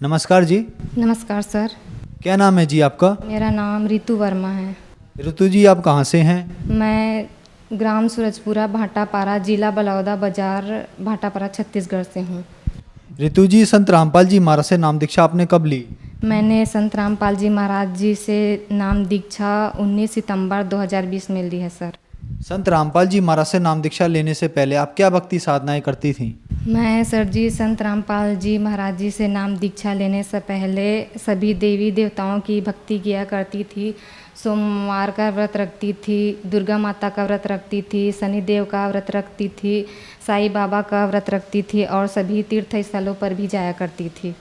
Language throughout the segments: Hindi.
नमस्कार जी। नमस्कार सर। क्या नाम है जी आपका? मेरा नाम रितु वर्मा है। ऋतु जी, आप कहाँ से हैं? मैं ग्राम सूरजपुरा भाटापारा, जिला बलौदा बाजार, भाटापारा छत्तीसगढ़ से हूँ। ऋतु जी, संत रामपाल जी महाराज से नाम दीक्षा आपने कब ली? मैंने संत रामपाल जी महाराज जी से नाम दीक्षा 19 सितंबर 2020 में ली है सर। संत रामपाल जी महाराज से नाम दीक्षा लेने से पहले आप क्या भक्ति साधनाएं करती थीं? मैं सर जी संत रामपाल जी महाराज जी से नाम दीक्षा लेने से पहले सभी देवी देवताओं की भक्ति किया करती थी। सोमवार का व्रत रखती थी, दुर्गा माता का व्रत रखती थी, शनिदेव का व्रत रखती थी, साईं बाबा का व्रत रखती थी और सभी तीर्थ स्थलों पर भी जाया करती थी।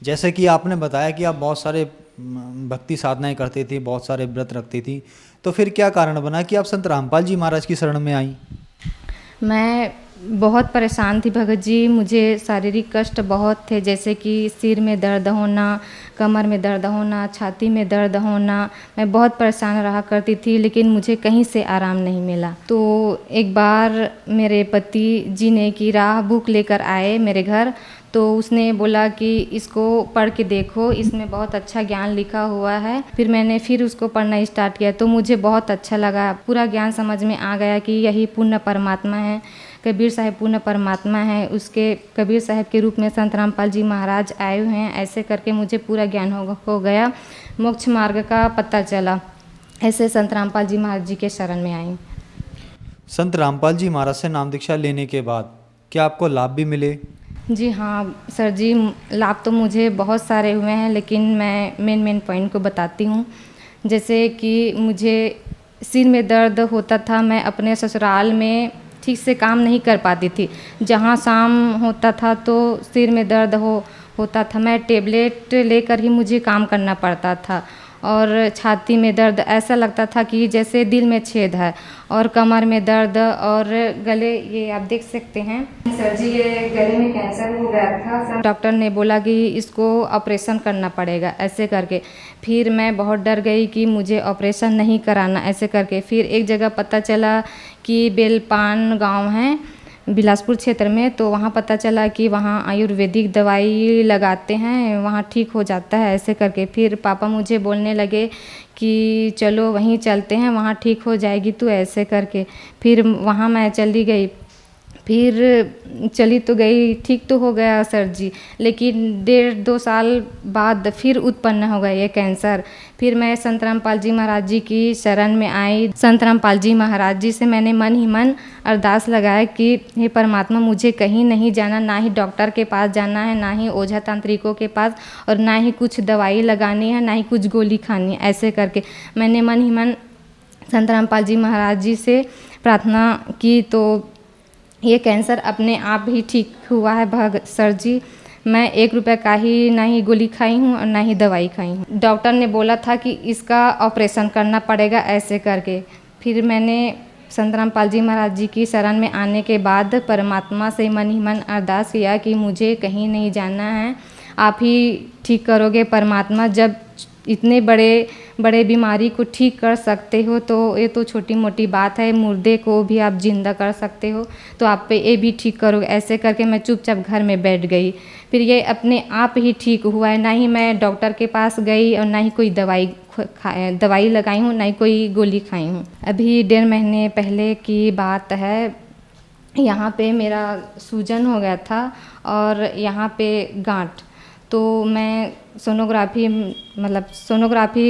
जैसे कि आपने बताया कि आप बहुत सारे भक्ति साधनाएं करती थी, बहुत सारे व्रत रखती थी, तो फिर क्या कारण बना कि आप संत रामपाल जी महाराज की शरण में आईं? मैं बहुत परेशान थी भगत जी। मुझे शारीरिक कष्ट बहुत थे, जैसे कि सिर में दर्द होना, कमर में दर्द होना, छाती में दर्द होना। मैं बहुत परेशान रहा करती थी, लेकिन मुझे कहीं से आराम नहीं मिला। तो एक बार मेरे पति जी ने की राह बुक लेकर आए मेरे घर, तो उसने बोला कि इसको पढ़ के देखो, इसमें बहुत अच्छा ज्ञान लिखा हुआ है। फिर मैंने उसको पढ़ना स्टार्ट किया तो मुझे बहुत अच्छा लगा। पूरा ज्ञान समझ में आ गया कि यही पूर्ण परमात्मा है, कबीर साहब पूर्ण परमात्मा है। उसके कबीर साहब के रूप में संत रामपाल जी महाराज आए हुए हैं। ऐसे करके मुझे पूरा ज्ञान हो गया, मोक्ष मार्ग का पता चला। ऐसे संत रामपाल जी महाराज जी के शरण में आई। संत रामपाल जी महाराज से नाम दीक्षा लेने के बाद क्या आपको लाभ भी मिले? जी हाँ सर जी, लाभ तो मुझे बहुत सारे हुए हैं, लेकिन मैं मेन पॉइंट को बताती हूँ। जैसे कि मुझे सिर में दर्द होता था, मैं अपने ससुराल में ठीक से काम नहीं कर पाती थी। जहाँ शाम होता था तो सिर में दर्द होता था, मैं टेबलेट लेकर ही मुझे काम करना पड़ता था। और छाती में दर्द, ऐसा लगता था कि जैसे दिल में छेद है। और कमर में दर्द और गले, ये आप देख सकते हैं सर जी, ये गले में कैंसर हो गया था। डॉक्टर ने बोला कि इसको ऑपरेशन करना पड़ेगा, ऐसे करके। फिर मैं बहुत डर गई कि मुझे ऑपरेशन नहीं कराना, ऐसे करके। फिर एक जगह पता चला कि बेलपान गांव है बिलासपुर क्षेत्र में, तो वहाँ पता चला कि वहाँ आयुर्वेदिक दवाई लगाते हैं, वहाँ ठीक हो जाता है, ऐसे करके। फिर पापा मुझे बोलने लगे कि चलो वहीं चलते हैं, वहाँ ठीक हो जाएगी तू, ऐसे करके। फिर वहाँ मैं चली गई। फिर चली तो गई, ठीक तो हो गया सर जी, लेकिन 1.5-2 साल बाद फिर उत्पन्न हो गया ये कैंसर। फिर मैं संत रामपाल जी महाराज जी की शरण में आई। संत रामपाल जी महाराज जी से मैंने मन ही मन अरदास लगाया कि हे परमात्मा, मुझे कहीं नहीं जाना, ना ही डॉक्टर के पास जाना है, ना ही ओझा तांत्रिकों के पास, और ना ही कुछ दवाई लगानी है, ना ही कुछ गोली खानी है, ऐसे करके मैंने मन ही मन संत रामपाल जी महाराज जी से प्रार्थना की। तो ये कैंसर अपने आप ही ठीक हुआ है सर जी। मैं 1 रुपये का ही ना ही गोली खाई हूँ और ना ही दवाई खाई हूँ। डॉक्टर ने बोला था कि इसका ऑपरेशन करना पड़ेगा, ऐसे करके। फिर मैंने संत रामपाल जी महाराज जी की शरण में आने के बाद परमात्मा से मन ही मन अरदास किया कि मुझे कहीं नहीं जाना है, आप ही ठीक करोगे परमात्मा। जब इतने बड़े बीमारी को ठीक कर सकते हो तो ये तो छोटी मोटी बात है, मुर्दे को भी आप जिंदा कर सकते हो, तो आप पे ये भी ठीक करोगे, ऐसे करके मैं चुपचाप घर में बैठ गई। फिर ये अपने आप ही ठीक हुआ है, ना ही मैं डॉक्टर के पास गई और ना ही कोई दवाई लगाई हूँ, ना ही कोई गोली खाई हूँ। अभी 1.5 महीने पहले की बात है, यहाँ पे मेरा सूजन हो गया था और यहाँ पे गांठ। तो मैं सोनोग्राफी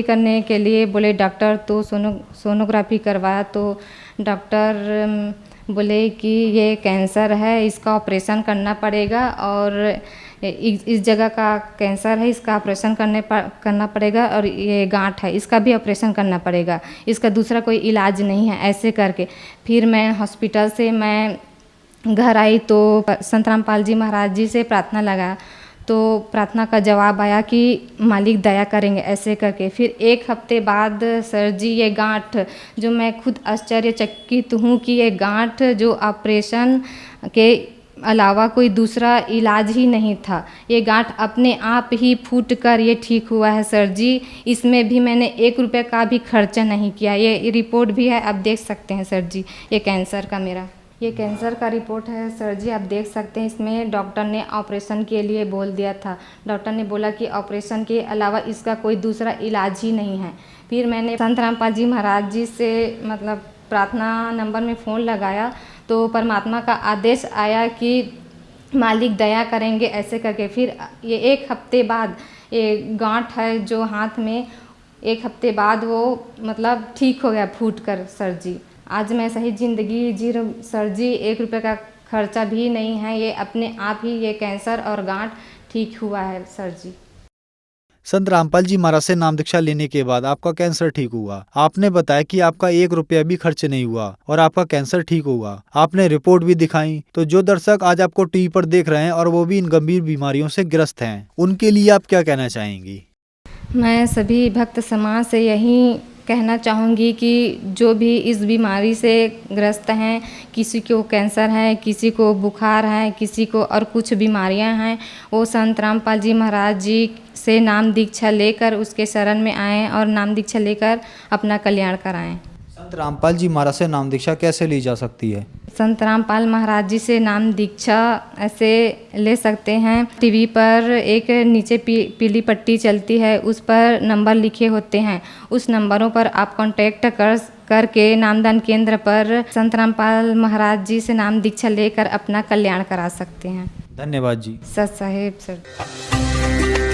करने के लिए बोले डॉक्टर, तो सोनोग्राफी करवाया तो डॉक्टर बोले कि ये कैंसर है, इसका ऑपरेशन करना पड़ेगा, और इस जगह का कैंसर है, इसका ऑपरेशन करना पड़ेगा, और ये गांठ है, इसका भी ऑपरेशन करना पड़ेगा, इसका दूसरा कोई इलाज नहीं है, ऐसे करके। फिर मैं हॉस्पिटल से मैं घर आई तो संत रामपाल जी महाराज जी से प्रार्थना लगा, तो प्रार्थना का जवाब आया कि मालिक दया करेंगे, ऐसे करके। फिर 1 हफ्ते बाद सर जी ये गांठ, जो मैं खुद आश्चर्यचकित हूँ कि ये गांठ जो ऑपरेशन के अलावा कोई दूसरा इलाज ही नहीं था, ये गांठ अपने आप ही फूट कर ये ठीक हुआ है सर जी। इसमें भी मैंने 1 रुपये का भी खर्चा नहीं किया। ये रिपोर्ट भी है, आप देख सकते हैं सर जी, ये कैंसर का मेरा। ये कैंसर का रिपोर्ट है सर जी, आप देख सकते हैं। इसमें डॉक्टर ने ऑपरेशन के लिए बोल दिया था। डॉक्टर ने बोला कि ऑपरेशन के अलावा इसका कोई दूसरा इलाज ही नहीं है। फिर मैंने संत रामपाल जी महाराज जी से मतलब प्रार्थना नंबर में फ़ोन लगाया तो परमात्मा का आदेश आया कि मालिक दया करेंगे ऐसे करके। फिर ये 1 हफ्ते बाद ये गांठ है जो हाथ में, 1 हफ्ते बाद वो मतलब ठीक हो गया फूट कर सर जी। आज मैं सही ज़िंदगी जी रही हूँ सर जी। 1 रुपये का खर्चा भी नहीं है, ये अपने आप ही ये कैंसर और गांठ ठीक हुआ है सर जी। संत रामपाल जी महाराज से नाम दीक्षा लेने के बाद आपका कैंसर ठीक हुआ। आपने बताया कि आपका 1 रुपया भी खर्च नहीं हुआ और आपका कैंसर ठीक हुआ। आपने रिपोर्ट भी दिखाई। तो जो दर्शक आज आपको टीवी पर देख रहे हैं और वो भी इन गंभीर बीमारियों से ग्रस्त हैं, उनके लिए आप क्या कहना चाहेंगी? मैं सभी भक्त समाज से यही कहना चाहूँगी कि जो भी इस बीमारी से ग्रस्त हैं, किसी को कैंसर है, किसी को बुखार है, किसी को और कुछ बीमारियां हैं, वो संत रामपाल जी महाराज जी से नाम दीक्षा लेकर उसके शरण में आएँ और नाम दीक्षा लेकर अपना कल्याण कराएं। संत रामपाल जी महाराज से नाम दीक्षा कैसे ली जा सकती है? संत रामपाल महाराज जी से नाम दीक्षा ऐसे ले सकते हैं। टीवी पर एक नीचे पीली पट्टी चलती है, उस पर नंबर लिखे होते हैं। उस नंबरों पर आप कांटेक्ट करके नामदान केंद्र पर संत रामपाल महाराज जी से नाम दीक्षा लेकर अपना कल्याण करा सकते हैं। धन्यवाद जी। सत साहेब सर।